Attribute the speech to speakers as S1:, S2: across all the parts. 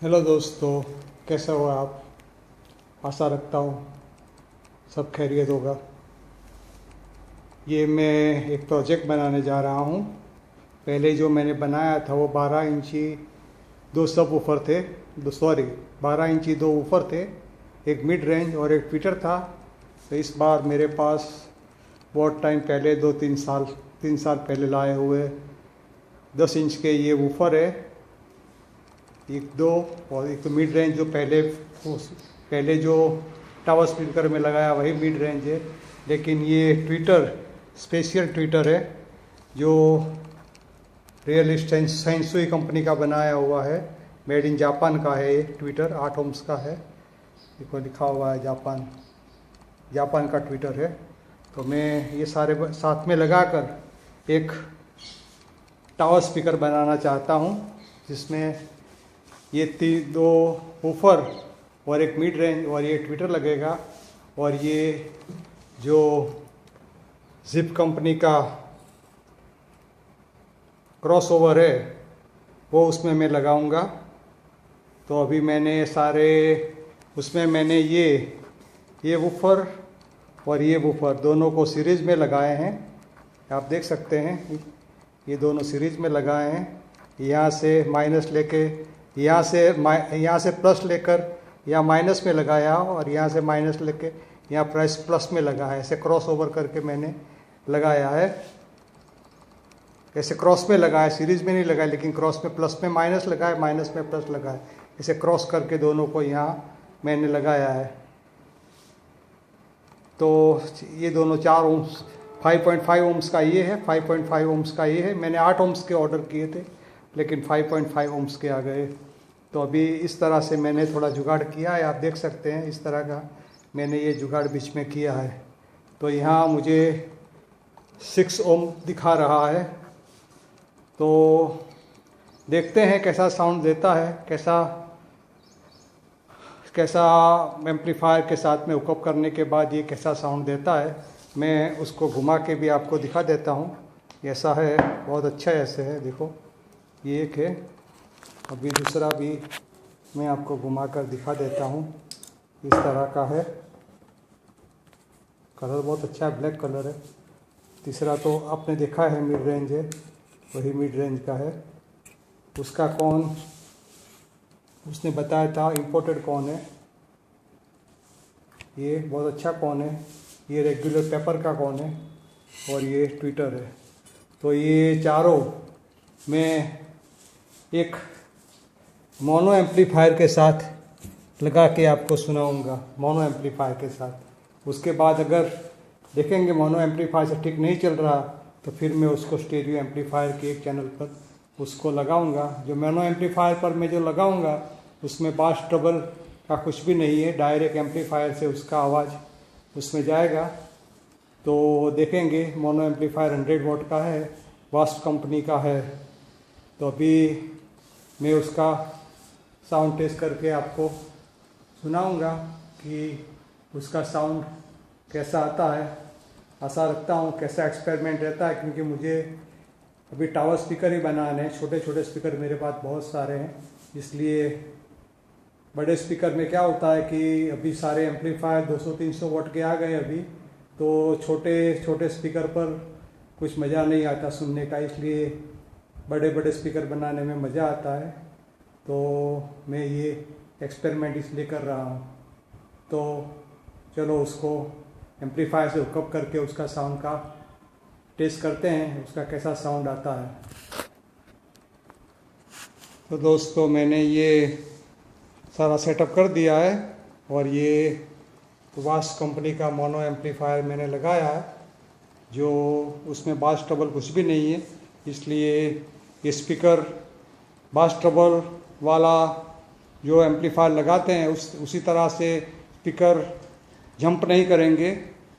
S1: Hello दोस्तों, कैसे हो आप। आशा रखता हूँ सब खैरियत होगा। ये मैं एक प्रोजेक्ट बनाने जा रहा हूँ। पहले जो मैंने बनाया था वो 12 इंची दो सब वूफर थे। 12 इंची दो वूफर थे, एक मिड रेंज और एक ट्विटर था। तो इस बार मेरे पास बहुत टाइम पहले 3 साल पहले लाए हुए 10 इंच के ये वूफर है। एक दो और एक तो मिड रेंज जो पहले जो टावर स्पीकर में लगाया वही मिड रेंज है। लेकिन ये ट्विटर स्पेशल ट्विटर है जो रियल सेंसुई कंपनी का बनाया हुआ है। मेड इन जापान का है। ये ट्विटर 8 ओम्स का है। देखो लिखा हुआ है जापान का ट्विटर है। तो मैं ये सारे साथ में लगाकर एक टावर स्पीकर बनाना चाहता हूँ जिसमें ये दो वूफर और एक मिड रेंज और ये ट्विटर लगेगा। और ये जो जिप कंपनी का क्रॉसओवर है वो उसमें मैं लगाऊंगा। तो अभी मैंने उसमें मैंने ये वूफर और ये वूफर दोनों को सीरीज में लगाए हैं। आप देख सकते हैं ये दोनों सीरीज में लगाए हैं। यहाँ से माइनस लेके यहाँ से प्लस लेकर यहाँ माइनस में लगाया और यहाँ से माइनस लेके यहाँ प्लस में लगाया। ऐसे क्रॉस ओवर करके मैंने लगाया है। ऐसे क्रॉस में लगाया, सीरीज में नहीं लगाया, लेकिन क्रॉस में प्लस में माइनस लगाया, माइनस में प्लस लगाया। ऐसे क्रॉस करके दोनों को यहाँ मैंने लगाया है। तो ये दोनों 4 ओम्स 5.5 ओम्स का ये है, 5.5 ओम्स का ये है। मैंने 8 ओम्स के ऑर्डर किए थे लेकिन 5.5 ओम्स के आ गए। तो अभी इस तरह से मैंने थोड़ा जुगाड़ किया है। आप देख सकते हैं इस तरह का मैंने ये जुगाड़ बीच में किया है। तो यहाँ मुझे 6 ओम दिखा रहा है। तो देखते हैं कैसा साउंड देता है, कैसा एम्पलीफायर के साथ में हुकअप करने के बाद ये कैसा साउंड देता है। मैं उसको घुमा के भी आपको दिखा देता हूँ। ऐसा है, बहुत अच्छा ऐसे है। देखो ये एक है, अभी दूसरा भी मैं आपको घुमा कर दिखा देता हूँ। इस तरह का है, कलर बहुत अच्छा है, ब्लैक कलर है। तीसरा तो आपने देखा है मिड रेंज है, वही मिड रेंज का है। उसका कौन उसने बताया था इंपोर्टेड कौन है। ये बहुत अच्छा कौन है, ये रेगुलर पेपर का कौन है और ये ट्विटर है। तो ये चारों मैं एक मोनो एम्पलीफायर के साथ लगा के आपको सुनाऊंगा, मोनो एम्पलीफायर के साथ। उसके बाद अगर देखेंगे मोनो एम्पलीफायर से ठीक नहीं चल रहा तो फिर मैं उसको स्टेरियो एम्पलीफायर के एक चैनल पर उसको लगाऊंगा। जो मोनो एम्पलीफायर पर मैं जो लगाऊंगा उसमें बास ट्रबल का कुछ भी नहीं है, डायरेक्ट एम्पलीफायर से उसका आवाज़ उसमें जाएगा। तो देखेंगे मोनो एम्पलीफायर 100 वॉट का है, वास्ट कंपनी का है। तो अभी मैं उसका साउंड टेस्ट करके आपको सुनाऊंगा कि उसका साउंड कैसा आता है। आशा रखता हूँ कैसा एक्सपेरिमेंट रहता है, क्योंकि मुझे अभी टावर स्पीकर ही बनाने हैं। छोटे छोटे स्पीकर मेरे पास बहुत सारे हैं, इसलिए बड़े स्पीकर में क्या होता है कि अभी सारे एम्पलीफायर 200-300 वॉट के आ गए अभी। तो छोटे छोटे स्पीकर पर कुछ मज़ा नहीं आता सुनने का, इसलिए बड़े बड़े स्पीकर बनाने में मज़ा आता है। तो मैं ये एक्सपेरिमेंट इसलिए कर रहा हूँ। तो चलो उसको एम्पलीफायर से हुकअप करके उसका साउंड का टेस्ट करते हैं, उसका कैसा साउंड आता है। तो दोस्तों मैंने ये सारा सेटअप कर दिया है और ये वास्ट कंपनी का मोनो एम्पलीफायर मैंने लगाया है, जो उसमें बास ट्रबल कुछ भी नहीं है। इसलिए ये स्पीकर बास ट्रबल वाला जो एम्पलीफायर लगाते हैं उसी तरह से स्पीकर जंप नहीं करेंगे,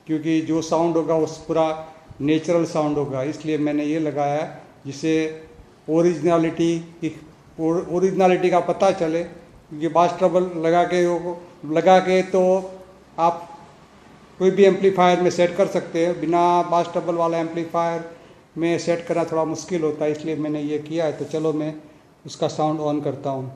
S1: क्योंकि जो साउंड होगा वो पूरा नेचुरल साउंड होगा। इसलिए मैंने ये लगाया है जिससे ओरिजिनलिटी का पता चले। क्योंकि बास ट्रबल लगा के तो आप कोई भी एम्पलीफायर में सेट कर सकते हैं, बिना बास ट्रबल वाला एम्पलीफायर में सेट करना थोड़ा मुश्किल होता है। इसलिए मैंने ये किया है। तो चलो मैं उसका साउंड ऑन करता हूँ।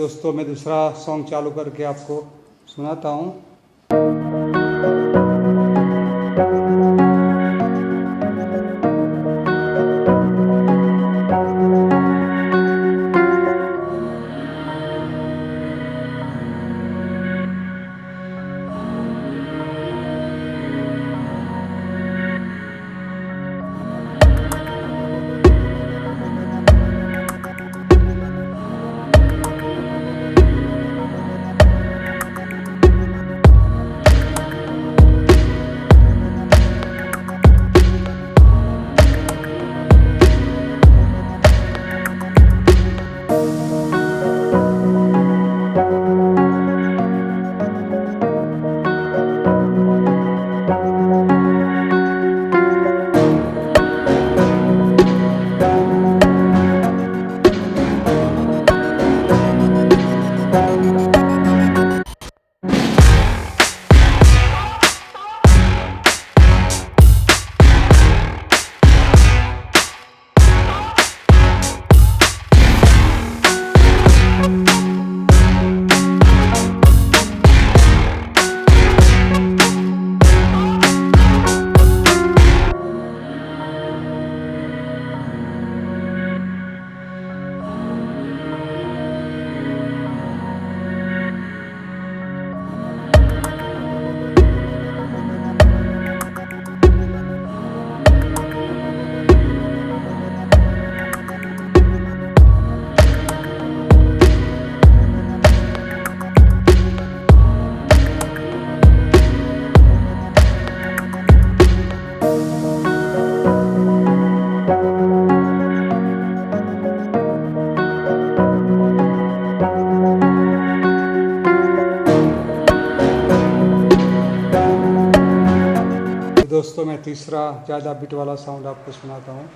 S1: दोस्तों मैं दूसरा सॉन्ग चालू करके आपको सुनाता हूँ। दोस्तों मैं तीसरा ज़्यादा बीट वाला साउंड आपको सुनाता हूँ।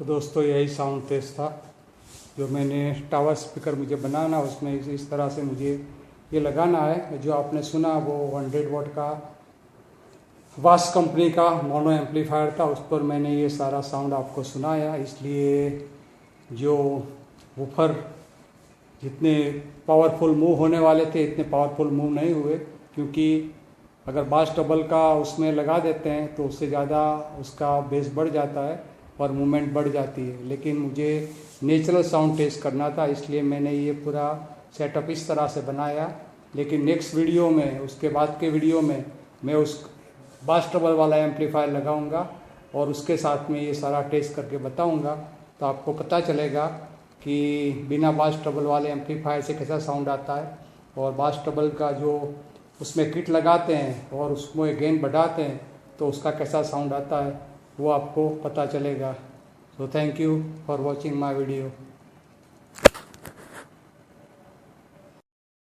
S1: दोस्तों यही साउंड टेस्ट था जो मैंने टावर स्पीकर मुझे बनाना, उसमें इस तरह से मुझे ये लगाना है। जो आपने सुना वो 100 वाट का वास कंपनी का मोनो एम्पलीफायर था, उस पर मैंने ये सारा साउंड आपको सुनाया। इसलिए जो वूफर जितने पावरफुल मूव होने वाले थे इतने पावरफुल मूव नहीं हुए, क्योंकि अगर बास डबल का उसमें लगा देते हैं तो उससे ज़्यादा उसका बेस बढ़ जाता है और मूवमेंट बढ़ जाती है। लेकिन मुझे नेचुरल साउंड टेस्ट करना था, इसलिए मैंने ये पूरा सेटअप इस तरह से बनाया। लेकिन नेक्स्ट वीडियो में, उसके बाद के वीडियो में मैं उस बास डबल वाला एम्पलीफायर लगाऊंगा और उसके साथ में ये सारा टेस्ट करके बताऊंगा, तो आपको पता चलेगा कि बिना बास डबल वाले एम्पलीफायर से कैसा साउंड आता है, और बास डबल का जो उसमें किट लगाते हैं और उसमें गेन बढ़ाते हैं तो उसका कैसा साउंड आता है। वो आपको पता चलेगा। तो thank you for watching my video.